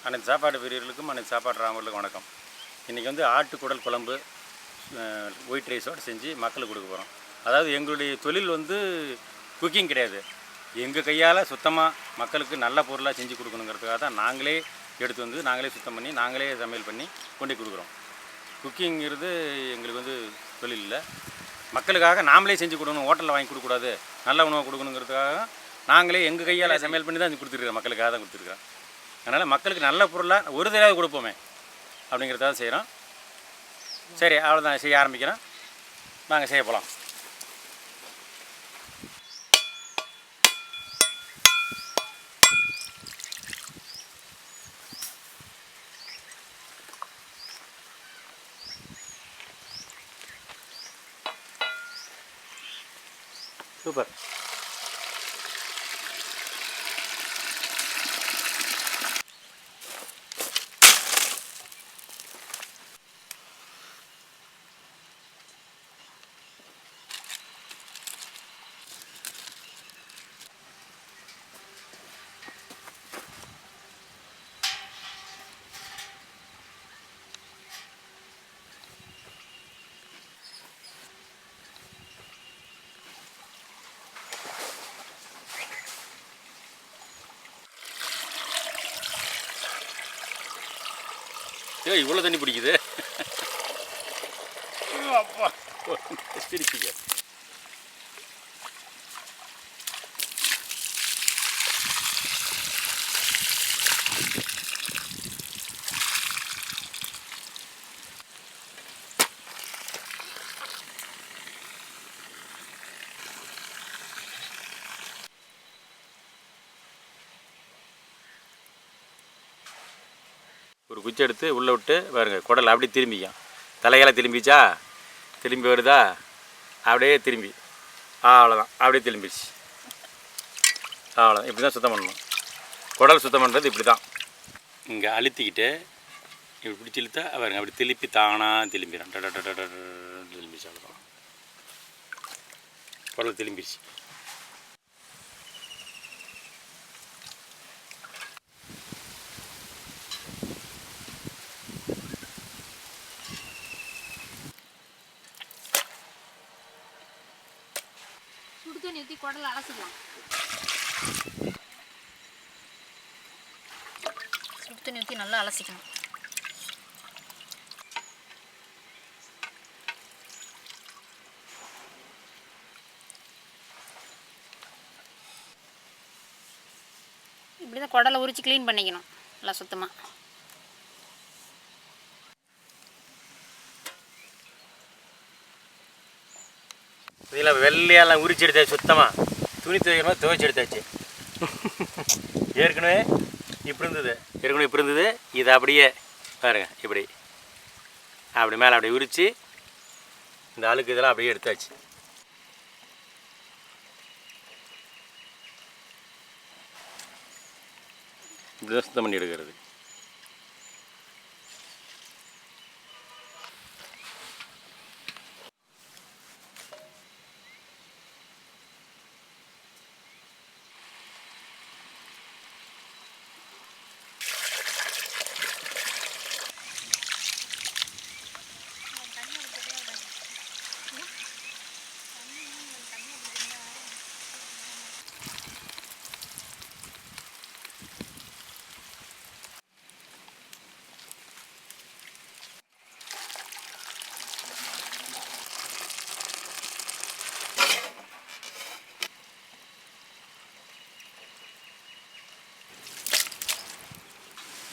அனைத்து சாப்பாடு பிரியர்களுக்கும் அனைத்து சாப்பாடு ராமர்களுக்கும் வணக்கம். இன்றைக்கி வந்து ஆட்டுக்குடல் குழம்பு ஒயிட் ரைஸோடு செஞ்சு மக்களுக்கு கொடுக்க போகிறோம். அதாவது எங்களுடைய தொழில் வந்து குக்கிங் கிடையாது. எங்கள் கையால் சுத்தமாக மக்களுக்கு நல்ல பொருளாக செஞ்சு கொடுக்கணுங்கிறதுக்காக தான் நாங்களே எடுத்து வந்து நாங்களே சுத்தம் பண்ணி நாங்களே சமையல் பண்ணி கொண்டு கொடுக்குறோம். குக்கிங்கிறது எங்களுக்கு வந்து தொழில் இல்லை. மக்களுக்காக நாமளே செஞ்சு கொடுக்கணும், ஹோட்டலில் வாங்கி கொடுக்கக்கூடாது, நல்ல உணவை கொடுக்கணுங்கிறதுக்காக நாங்களே எங்கள் கையால் சமையல் பண்ணி தான் கொடுத்துருக்குறோம். மக்களுக்காக தான் கொடுத்துருக்குறோம். அதனால் மக்களுக்கு நல்ல பொருளாக ஒரு தடவை கொடுப்போமே அப்படிங்கிறத செய்கிறோம். சரி, அவ்வளோதான், செய்ய ஆரம்பிக்கிறோம். நாங்கள் செய்ய போகலாம். சூப்பர். இவ்வளோ தண்ணி பிடிக்குது. அப்பா பிடிச்சிக்க. ஒரு குச்சி எடுத்து உள்ளே விட்டு பாருங்கள், குடல் அப்படியே திரும்பிக்கும். தலையெல்லாம் திரும்பிச்சா, திரும்பி வருதா, அப்படியே திரும்பி அவ்வளோதான், அப்படியே திரும்பிடுச்சு. அவ்வளோதான். இப்படி தான் சுத்தம் பண்ணணும். குடல் சுத்தம் பண்ணுறது இப்படி தான். இங்கே அழுத்திக்கிட்டு இப்படி பிடிச்சி இழுத்தா பாருங்க, அப்படி திருப்பி தானாக திரும்பிடும். திரும்பிச்சு. அவ்வளோதான், குடல் திரும்பிடுச்சு. சுடுதண்ணி ஊற்றி குடலை அலசிக்கலாம். சுடுதண்ணி ஊற்றி நல்லா அலசிக்கணும். இப்படி தான் குடலை உரித்து க்ளீன் பண்ணிக்கணும் நல்லா சுத்தமாக. இதெல்லாம் வெள்ளையெல்லாம் உரிச்சு எடுத்தாச்சு. சுத்தமாக துணி துவைக்கிற மாதிரி துவைச்சி எடுத்தாச்சு. ஏற்கனவே இப்படி இருந்தது. இதை அப்படியே பாருங்க, இப்படி அப்படி மேலே அப்படியே உரித்து இந்த அழுக்கு இதெல்லாம் அப்படியே எடுத்தாச்சு. இப்படி சுத்தம் பண்ணி எடுக்கிறது.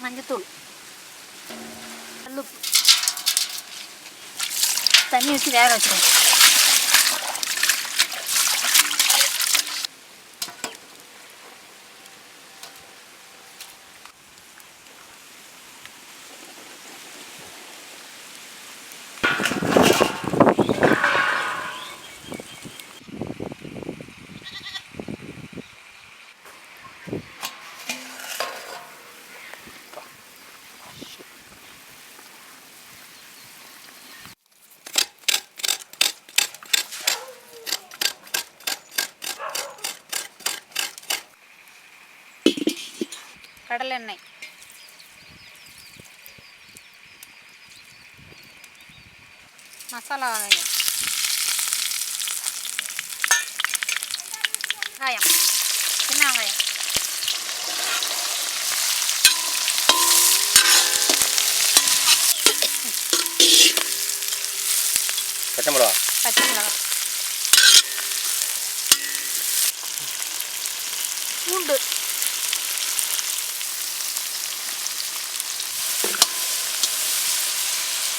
மஞ்சத்தூள், கல்லுப்பு, தண்ணி ஊற்றி வேக வச்சுருவோம். கடலெண்ணெய், மசாலா வெங்காயம், வெங்காயம், சின்ன வெங்காயம், பச்சை மிளகா, பச்சை மிளகாய், பூண்டு,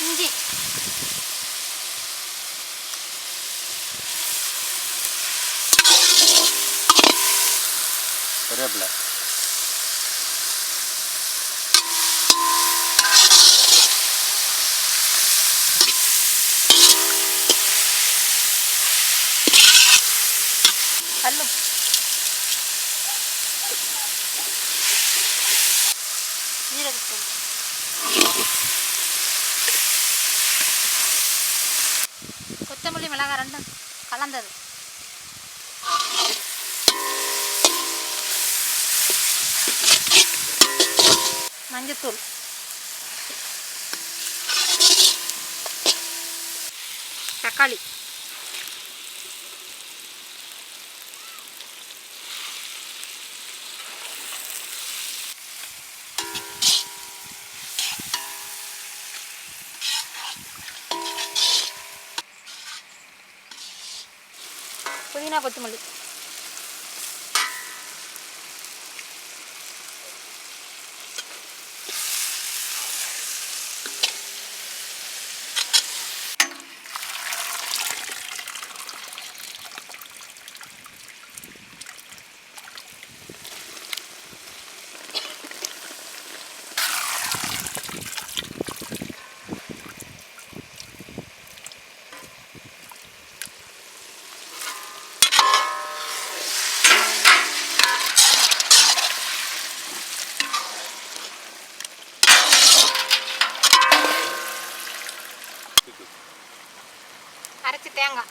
இஞ்சி, கருவேப்பிலை, கல்லுப்பு, ஜீரகத்தூள், கொத்தமல்லி, மிளகாய் ரெண்டும் கலந்தது, மஞ்சத்தூள், தக்காளி, புதினா, கொத்தமல்லி, அரைச்சி தேங்காய்,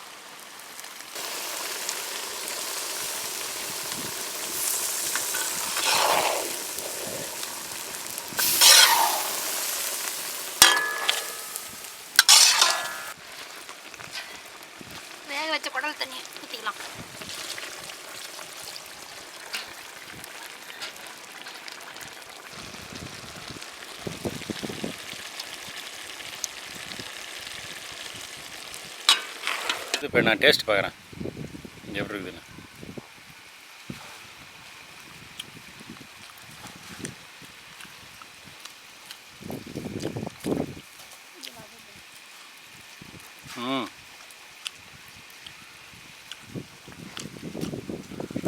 வேக வச்ச குடல் தண்ணி ஊற்றிக்கலாம். இப்போ நான் டேஸ்ட் பார்க்குறேன் இங்கே எப்படி இருக்குதுன்னு.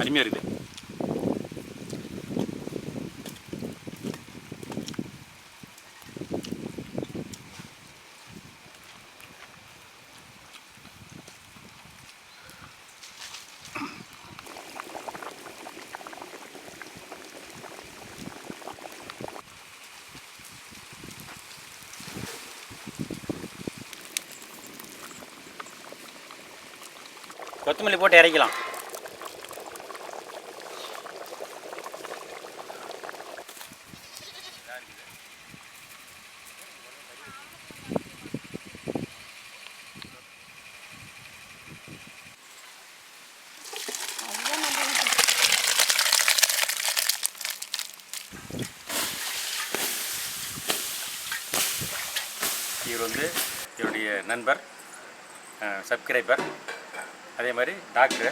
அருமையாக இருக்குது. கொத்தமல்லி போட்டு இறக்கலாம். இவர் வந்து என்னுடைய நண்பர், சப்ஸ்கிரைபர், அதே மாதிரி டாக்டரு.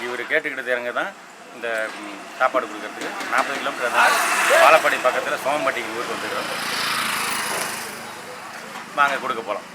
இவர் கேட்டுக்கிட்டது இறங்க தான் இந்த சாப்பாடு கொடுக்கறதுக்கு 40 கிலோமீட்டர் இருந்தால் வாழப்பாடி பக்கத்தில் சோமம்பட்டிக்கு ஊருக்கு வந்துக்கிறோம். வாங்க கொடுக்க போகலாம்.